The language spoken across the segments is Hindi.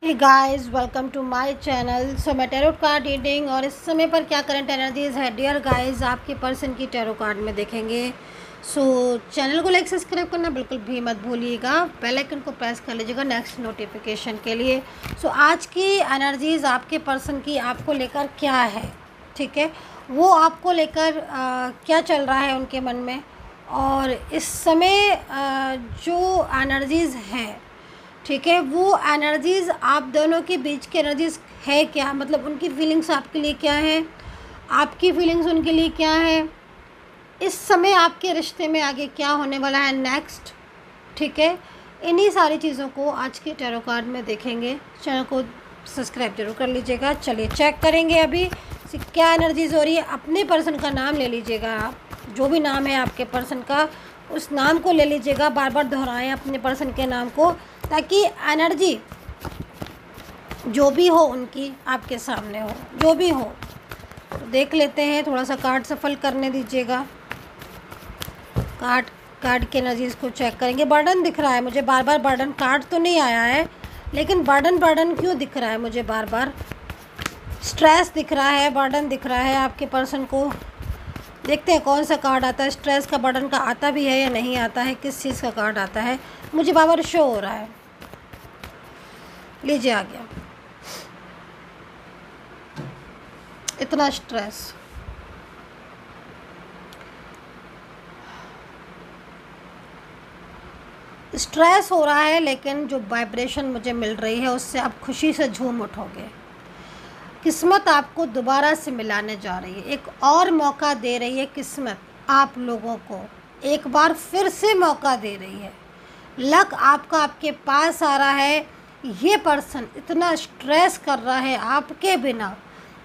Hey guys, welcome to my channel. So मैं टैरो कार्ड रीडिंग और इस समय पर क्या करंट एनर्जीज है डियर गाइस आपके पर्सन की टैरो कार्ड में देखेंगे। सो चैनल को लाइक सब्सक्राइब करना बिल्कुल भी मत भूलिएगा, बेल आइकन को प्रेस कर लीजिएगा नेक्स्ट नोटिफिकेशन के लिए। सो आज की एनर्जीज आपके पर्सन की आपको लेकर क्या है, ठीक है, वो आपको लेकर क्या चल रहा है उनके मन में, और इस समय जो एनर्जीज़ हैं, ठीक है, वो एनर्जीज़ आप दोनों के बीच की एनर्जीज़ है क्या, मतलब उनकी फीलिंग्स आपके लिए क्या है, आपकी फीलिंग्स उनके लिए क्या है, इस समय आपके रिश्ते में आगे क्या होने वाला है नेक्स्ट, ठीक है, इन्हीं सारी चीज़ों को आज के टैरो कार्ड में देखेंगे। चैनल को सब्सक्राइब जरूर कर लीजिएगा। चलिए चेक करेंगे अभी क्या एनर्जीज़ हो रही है। अपने पर्सन का नाम ले लीजिएगा, आप जो भी नाम है आपके पर्सन का उस नाम को ले लीजिएगा, बार बार दोहराएं अपने पर्सन के नाम को, ताकि एनर्जी जो भी हो उनकी आपके सामने हो, जो भी हो। तो देख लेते हैं, थोड़ा सा कार्ड सफल करने दीजिएगा। कार्ड की एनर्जीज़ को चेक करेंगे। बर्डन दिख रहा है मुझे बार बार, बर्डन कार्ड तो नहीं आया है लेकिन बर्डन क्यों दिख रहा है मुझे बार बार। स्ट्रेस दिख रहा है, बर्डन दिख रहा है आपके पर्सन को। देखते हैं कौन सा कार्ड आता है। स्ट्रेस का, बर्डन का आता भी है या नहीं आता है, किस चीज़ का कार्ड आता है मुझे बार बार शो हो रहा है। लीजिए, आ गया। इतना स्ट्रेस हो रहा है, लेकिन जो वाइब्रेशन मुझे मिल रही है उससे आप खुशी से झूम उठोगे। किस्मत आपको दोबारा से मिलाने जा रही है, एक और मौका दे रही है किस्मत आप लोगों को, एक बार फिर से मौका दे रही है। लक आपका आपके पास आ रहा है। ये पर्सन इतना स्ट्रेस कर रहा है आपके बिना,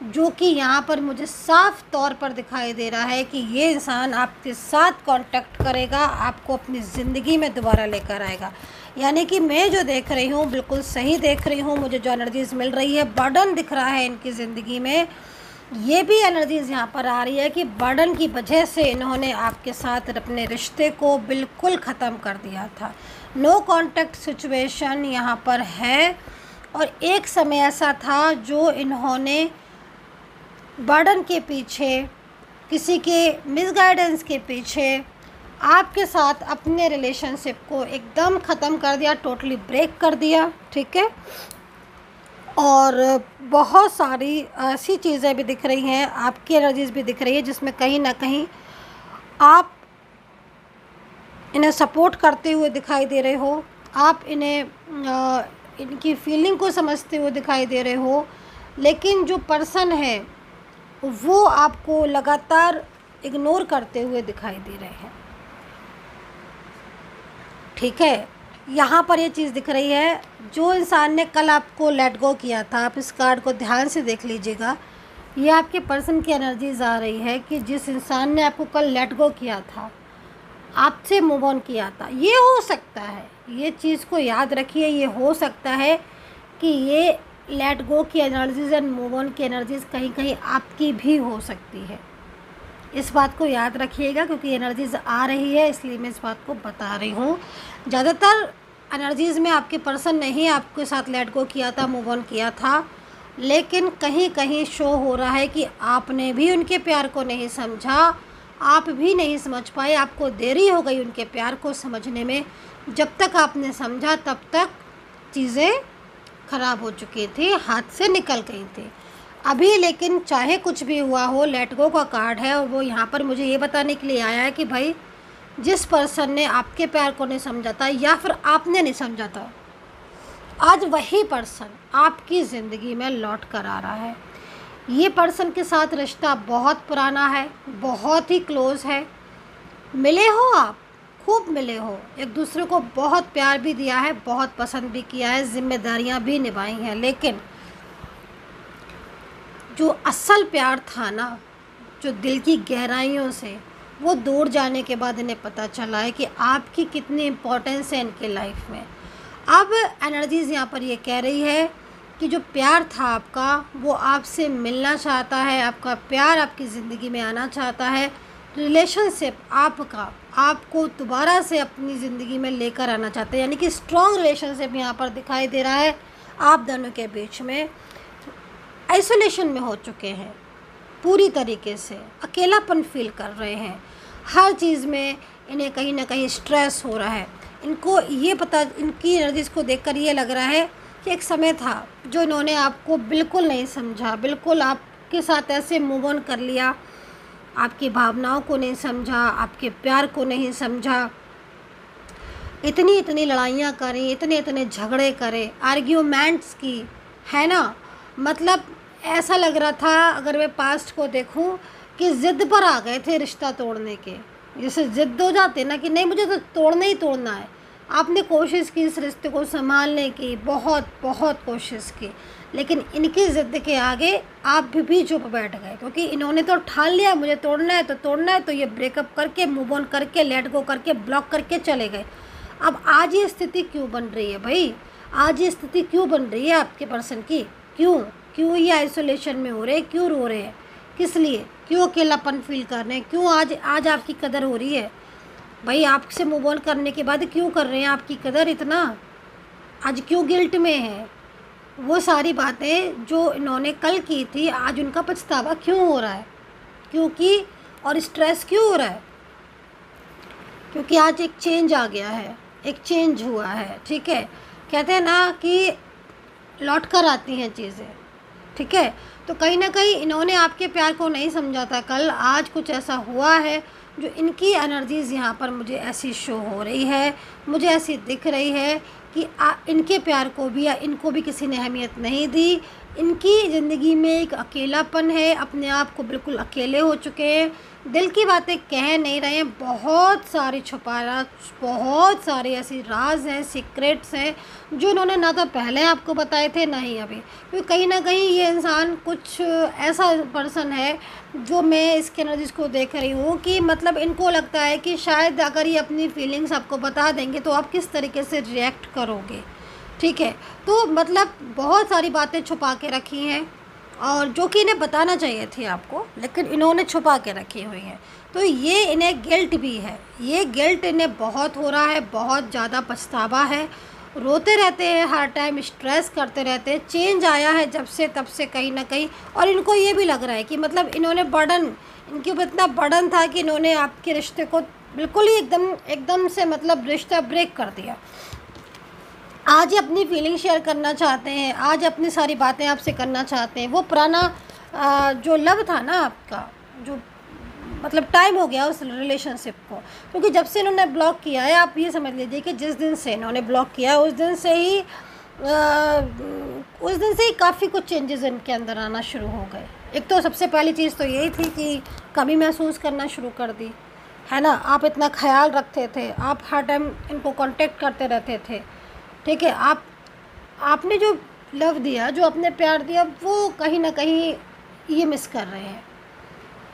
जो कि यहाँ पर मुझे साफ तौर पर दिखाई दे रहा है कि ये इंसान आपके साथ कांटेक्ट करेगा, आपको अपनी ज़िंदगी में दोबारा लेकर आएगा। यानी कि मैं जो देख रही हूँ बिल्कुल सही देख रही हूँ, मुझे जो एनर्जीज़ मिल रही है, बर्डन दिख रहा है इनकी ज़िंदगी में। ये भी एनर्जीज़ यहाँ पर आ रही है कि बर्डन की वजह से इन्होंने आपके साथ अपने रिश्ते को बिल्कुल ख़त्म कर दिया था। नो कांटेक्ट सिचुएशन यहाँ पर है, और एक समय ऐसा था जो इन्होंने बर्डन के पीछे, किसी के मिसगाइडेंस के पीछे आपके साथ अपने रिलेशनशिप को एकदम ख़त्म कर दिया, टोटली ब्रेक कर दिया, ठीक है। और बहुत सारी ऐसी चीज़ें भी दिख रही हैं, आपकी एनर्जीज़ भी दिख रही है, जिसमें कहीं ना कहीं आप इन्हें सपोर्ट करते हुए दिखाई दे रहे हो, आप इन्हें इनकी फीलिंग को समझते हुए दिखाई दे रहे हो, लेकिन जो पर्सन है वो आपको लगातार इग्नोर करते हुए दिखाई दे रहे हैं, ठीक है। यहाँ पर ये चीज़ दिख रही है, जो इंसान ने कल आपको लेट गो किया था, आप इस कार्ड को ध्यान से देख लीजिएगा। ये आपके पर्सन की एनर्जीज आ रही है कि जिस इंसान ने आपको कल लेट गो किया था, आपसे मूव ऑन किया था, ये हो सकता है, ये चीज़ को याद रखिए, ये हो सकता है कि ये लेट गो की एनर्जीज़ एंड मूव ऑन की एनर्जीज़ कहीं कहीं आपकी भी हो सकती है। इस बात को याद रखिएगा, क्योंकि एनर्जीज़ आ रही है इसलिए मैं इस बात को बता रही हूँ। ज़्यादातर एनर्जीज़ में आपके पर्सन ने ही आपके साथ लेट गो किया था, मूव ऑन किया था, लेकिन कहीं कहीं शो हो रहा है कि आपने भी उनके प्यार को नहीं समझा, आप भी नहीं समझ पाए, आपको देरी हो गई उनके प्यार को समझने में। जब तक आपने समझा तब तक चीज़ें ख़राब हो चुकी थी, हाथ से निकल गई थी। अभी लेकिन चाहे कुछ भी हुआ हो, लेट गो का कार्ड है, और वो यहाँ पर मुझे ये बताने के लिए आया है कि भाई जिस पर्सन ने आपके प्यार को नहीं समझा था, या फिर आपने नहीं समझा था, आज वही पर्सन आपकी ज़िंदगी में लौट कर आ रहा है। ये पर्सन के साथ रिश्ता बहुत पुराना है, बहुत ही क्लोज़ है। मिले हो आप, खूब मिले हो, एक दूसरे को बहुत प्यार भी दिया है, बहुत पसंद भी किया है, जिम्मेदारियां भी निभाई हैं, लेकिन जो असल प्यार था ना, जो दिल की गहराइयों से, वो दूर जाने के बाद इन्हें पता चला है कि आपकी कितनी इम्पोर्टेंस है इनके लाइफ में। अब एनर्जीज़ यहाँ पर ये कह रही है कि जो प्यार था आपका, वो आपसे मिलना चाहता है, आपका प्यार आपकी ज़िंदगी में आना चाहता है, रिलेशनशिप आपका आपको दोबारा से अपनी ज़िंदगी में लेकर आना चाहते हैं। यानी कि स्ट्रॉन्ग रिलेशनशिप यहाँ पर दिखाई दे रहा है आप दोनों के बीच में आइसोलेशन में हो चुके हैं, पूरी तरीके से अकेलापन फील कर रहे हैं। हर चीज़ में इन्हें कहीं ना कहीं स्ट्रेस हो रहा है। इनको ये पता, इनकी एनर्जीज़ को देखकर ये लग रहा है कि एक समय था जो इन्होंने आपको बिल्कुल नहीं समझा, बिल्कुल आपके साथ ऐसे मूव ऑन कर लिया, आपकी भावनाओं को नहीं समझा, आपके प्यार को नहीं समझा, इतनी इतनी लड़ाइयाँ करी, इतने इतने झगड़े करे, आर्ग्यूमेंट्स की, है ना। मतलब ऐसा लग रहा था, अगर मैं पास्ट को देखूं, कि ज़िद पर आ गए थे रिश्ता तोड़ने के। जैसे ज़िद हो जाते ना कि नहीं मुझे तो तोड़ना ही तोड़ना है। आपने कोशिश की इस रिश्ते को संभालने की, बहुत बहुत कोशिश की, लेकिन इनकी ज़िद के आगे आप भी चुप बैठ गए, क्योंकि इन्होंने तो ठान लिया मुझे तोड़ना है तो तोड़ना है। तो ये ब्रेकअप करके, मूव ऑन करके, लेट गो करके, ब्लॉक करके चले गए। अब आज ये स्थिति क्यों बन रही है भाई? आज ये स्थिति क्यों बन रही है आपके पर्सन की? क्यों ये आइसोलेशन में हो रहे हैं? क्यों रो रहे हैं? किस लिए? क्यों अकेलापन फील कर रहे हैं? क्यों आज आपकी कदर हो रही है भाई? आपसे मूव ऑन करने के बाद क्यों कर रहे हैं आपकी कदर इतना? आज क्यों गिल्ट में है? वो सारी बातें जो इन्होंने कल की थी, आज उनका पछतावा क्यों हो रहा है? क्योंकि और स्ट्रेस क्यों हो रहा है? क्योंकि आज एक चेंज आ गया है, एक चेंज हुआ है, ठीक है। कहते हैं ना कि लौट कर आती हैं चीज़ें, ठीक है। तो कहीं ना कहीं इन्होंने आपके प्यार को नहीं समझा था कल, आज कुछ ऐसा हुआ है जो इनकी एनर्जीज़ यहाँ पर मुझे ऐसी शो हो रही है, मुझे ऐसी दिख रही है कि इनके प्यार को भी या इनको भी किसी ने अहमियत नहीं दी। इनकी ज़िंदगी में एक अकेलापन है, अपने आप को बिल्कुल अकेले हो चुके हैं, दिल की बातें कह नहीं रहे हैं, बहुत सारी छुपाना, बहुत सारे ऐसी राज हैं, सीक्रेट्स हैं जो इन्होंने ना तो पहले आपको बताए थे ना ही अभी। क्योंकि कहीं ना कहीं ये इंसान कुछ ऐसा पर्सन है जो मैं इसके एनर्जीज़ को देख रही हूँ कि मतलब इनको लगता है कि शायद अगर ये अपनी फीलिंग्स आपको बता देंगे तो आप किस तरीके से रिएक्ट करोगे, ठीक है। तो मतलब बहुत सारी बातें छुपा के रखी हैं और जो कि इन्हें बताना चाहिए थी आपको, लेकिन इन्होंने छुपा के रखी हुई है। तो ये इन्हें गिल्ट भी है, ये गिल्ट इन्हें बहुत हो रहा है, बहुत ज़्यादा पछतावा है, रोते रहते हैं हर टाइम, स्ट्रेस करते रहते हैं। चेंज आया है जब से तब से कहीं ना कहीं, और इनको ये भी लग रहा है कि मतलब इन्होंने बर्डन, इनके ऊपर इतना बर्डन था कि इन्होंने आपके रिश्ते को बिल्कुल ही एकदम से मतलब रिश्ता ब्रेक कर दिया। आज ही अपनी फीलिंग शेयर करना चाहते हैं, आज अपनी सारी बातें आपसे करना चाहते हैं। वो पुराना जो लव था ना आपका, जो मतलब टाइम हो गया उस रिलेशनशिप को, क्योंकि जब से इन्होंने ब्लॉक किया है, आप ये समझ लीजिए कि जिस दिन से इन्होंने ब्लॉक किया उस दिन से ही काफ़ी कुछ चेंजेस इनके अंदर आना शुरू हो गए। एक तो सबसे पहली चीज़ तो यही थी कि कमी महसूस करना शुरू कर दी, है ना। आप इतना ख्याल रखते थे, आप हर टाइम इनको कांटेक्ट करते रहते थे, ठीक है। आपने जो लव दिया, जो अपने प्यार दिया, वो कहीं ना कहीं ये मिस कर रहे हैं,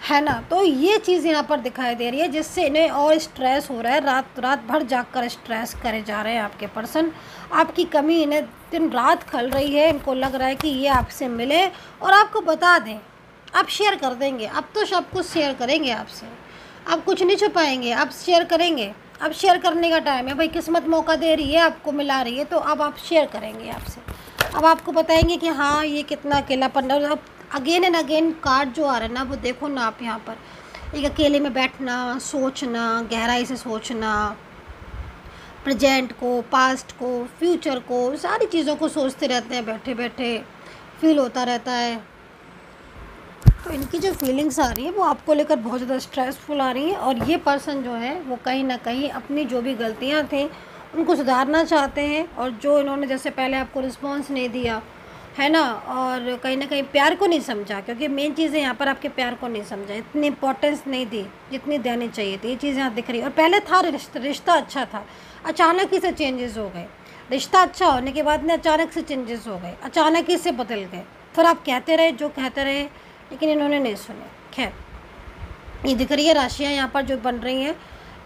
है ना। तो ये चीज़ यहाँ पर दिखाई दे रही है जिससे इन्हें और स्ट्रेस हो रहा है, रात भर जागकर स्ट्रेस करे जा रहे हैं आपके पर्सन। आपकी कमी इन्हें दिन रात खल रही है, इनको लग रहा है कि ये आपसे मिले और आपको बता दें, आप शेयर कर देंगे। अब तो सब कुछ शेयर करेंगे आपसे, आप कुछ नहीं छुपाएंगे, आप शेयर करेंगे। अब शेयर करने का टाइम है भाई, किस्मत मौका दे रही है, आपको मिला रही है, तो अब आप शेयर करेंगे आपसे। अब आपको बताएंगे कि हाँ ये कितना अकेलापन। अब अगेन एंड अगेन कार्ड जो आ रहा है ना, वो देखो ना आप यहाँ पर, एक अकेले में बैठना, सोचना, गहराई से सोचना, प्रेजेंट को, पास्ट को, फ्यूचर को, सारी चीज़ों को सोचते रहते हैं बैठे बैठे, फील होता रहता है। तो इनकी जो फीलिंग्स आ रही है वो आपको लेकर बहुत ज़्यादा स्ट्रेसफुल आ रही हैं, और ये पर्सन जो है वो कहीं ना कहीं अपनी जो भी गलतियां थी उनको सुधारना चाहते हैं, और जो इन्होंने जैसे पहले आपको रिस्पांस नहीं दिया, है ना, और कहीं ना कहीं प्यार को नहीं समझा, क्योंकि मेन चीज़ है यहाँ पर आपके प्यार को नहीं समझा, इतनी इंपॉर्टेंस नहीं दी जितनी देनी चाहिए थी। ये चीज़ यहाँ दिख रही है। और पहले था रिश्ता अच्छा था, अचानक ही से चेंजेस हो गए। रिश्ता अच्छा होने के बाद में अचानक से चेंजेस हो गए, अचानक ही से बदल गए। फिर आप कहते रहे जो कहते रहे, लेकिन इन्होंने नहीं सुने। खैर, ये दिख रही है राशियाँ यहाँ पर जो बन रही हैं,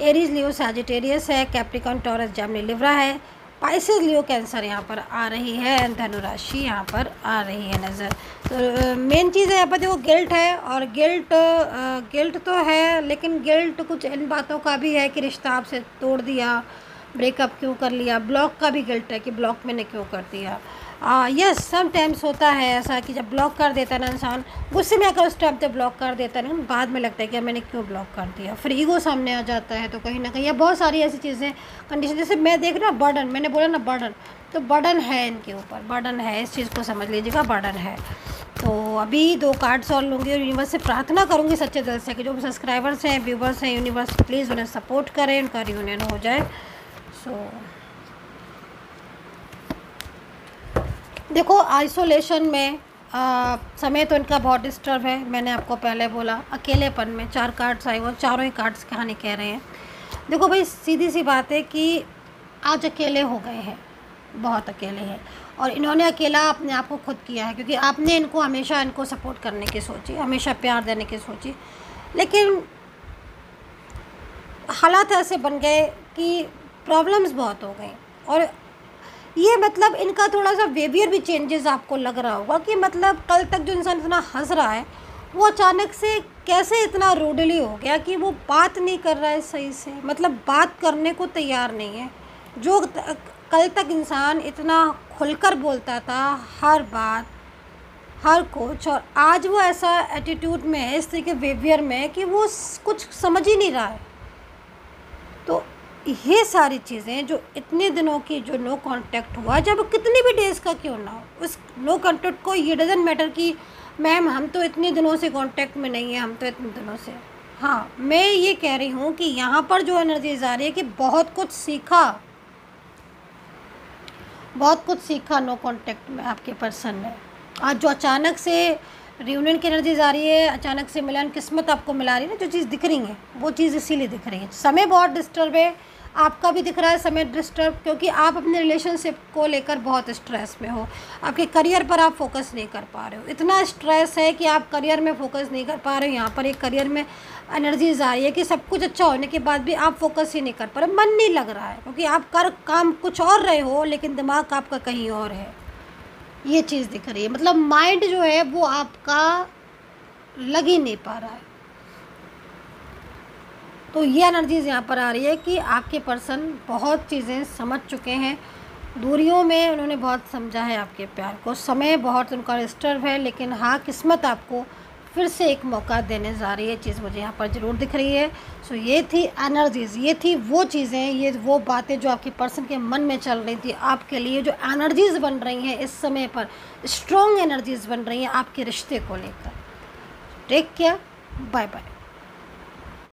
एरीज, लियो, सैजिटेरियस है, कैप्रिकॉर्न, टॉरस, जेमिनी, लिब्रा है, पाइसेस, लियो, कैंसर यहाँ पर आ रही है, धनु राशि यहाँ पर आ रही है नज़र। तो मेन चीज़ है यहाँ पर देखो गिल्ट है, और गिल्ट तो है, लेकिन गिल्ट कुछ इन बातों का भी है कि रिश्ता आपसे तोड़ दिया, ब्रेकअप क्यों कर लिया। ब्लॉक का भी गिल्ट है कि ब्लॉक मैंने क्यों कर दिया। यस सम टाइम्स होता है ऐसा कि जब ब्लॉक कर देता है ना इंसान, गुस्से में आकर उस टाइम पे ब्लॉक कर देता है ना, बाद में लगता है कि मैंने क्यों ब्लॉक कर दिया, फिर ईगो सामने आ जाता है। तो कहीं ना कहीं या बहुत सारी ऐसी चीज़ें कंडीशन, जैसे मैं देख रहा हूँ बर्डन, मैंने बोला ना बर्डन, तो बर्डन है इनके ऊपर, बर्डन है, इस चीज़ को समझ लीजिएगा, बर्डन है। तो अभी 2 कार्ड्स और लूँगी और यूनिवर्स से प्रार्थना करूँगी सच्चे दिल से कि जो भी सब्सक्राइबर्स हैं, व्यूवर्स हैं, यूनिवर्स प्लीज़ उन्हें सपोर्ट करें, उनका रियूनियन हो जाए। सो देखो आइसोलेशन में समय तो इनका बहुत डिस्टर्ब है, मैंने आपको पहले बोला। अकेलेपन में 4 कार्ड्स आए, वो चारों ही कार्ड्स कहानी कह रहे हैं। देखो भाई सीधी सी बात है कि आज अकेले हो गए हैं, बहुत अकेले हैं, और इन्होंने अकेला अपने आप को खुद किया है, क्योंकि आपने इनको हमेशा इनको सपोर्ट करने की सोची, हमेशा प्यार देने की सोची, लेकिन हालात ऐसे बन गए कि प्रॉब्लम्स बहुत हो गई। और ये मतलब इनका थोड़ा सा बिहेवियर भी चेंजेस आपको लग रहा होगा कि मतलब कल तक जो इंसान इतना हंस रहा है वो अचानक से कैसे इतना रूडली हो गया कि वो बात नहीं कर रहा है सही से, मतलब बात करने को तैयार नहीं है। जो कल तक इंसान इतना खुलकर बोलता था हर बात, हर कुछ, और आज वो ऐसा एटीट्यूड में है, इस तरीके बिहेवियर में है कि वो कुछ समझ ही नहीं रहा है। तो ये सारी चीज़ें जो इतने दिनों की जो नो कांटेक्ट हुआ, जब कितनी भी डेज़ का क्यों ना हो, उस नो कांटेक्ट को ये डजंट मैटर कि मैम हम तो इतने दिनों से कांटेक्ट में नहीं है, हम तो इतने दिनों से। हाँ, मैं ये कह रही हूँ कि यहाँ पर जो एनर्जीज आ रही है कि बहुत कुछ सीखा, बहुत कुछ सीखा नो कांटेक्ट में आपके पर्सन ने। आज जो अचानक से रियूनियन की एनर्जीज आ रही है, अचानक से मिलन, किस्मत आपको मिला रही है ना, जो चीज़ दिख रही है वो चीज़ इसीलिए दिख रही है। समय बहुत डिस्टर्ब है, आपका भी दिख रहा है समय डिस्टर्ब, क्योंकि आप अपने रिलेशनशिप को लेकर बहुत स्ट्रेस में हो, आपके करियर पर आप फोकस नहीं कर पा रहे हो, इतना स्ट्रेस है कि आप करियर में फोकस नहीं कर पा रहे हो। यहाँ पर एक करियर में एनर्जीज आ रही है कि सब कुछ अच्छा होने के बाद भी आप फोकस ही नहीं कर पा रहे, मन नहीं लग रहा है, क्योंकि आप कर काम कुछ और रहे हो लेकिन दिमाग आपका कहीं और है, ये चीज़ दिख रही है। मतलब माइंड जो है वो आपका लग ही नहीं पा रहा है। तो ये एनर्जीज़ यहाँ पर आ रही है कि आपके पर्सन बहुत चीज़ें समझ चुके हैं, दूरियों में उन्होंने बहुत समझा है आपके प्यार को, समय बहुत उनका डिस्टर्ब है, लेकिन हाँ किस्मत आपको फिर से एक मौका देने जा रही है, चीज़ मुझे यहाँ पर ज़रूर दिख रही है। सो ये थी एनर्जीज़, ये थी वो चीज़ें, ये वो बातें जो आपके पर्सन के मन में चल रही थी आपके लिए, जो एनर्जीज़ बन रही हैं इस समय पर, स्ट्रॉन्ग एनर्जीज़ बन रही हैं आपके रिश्ते को लेकर। Take care, bye bye.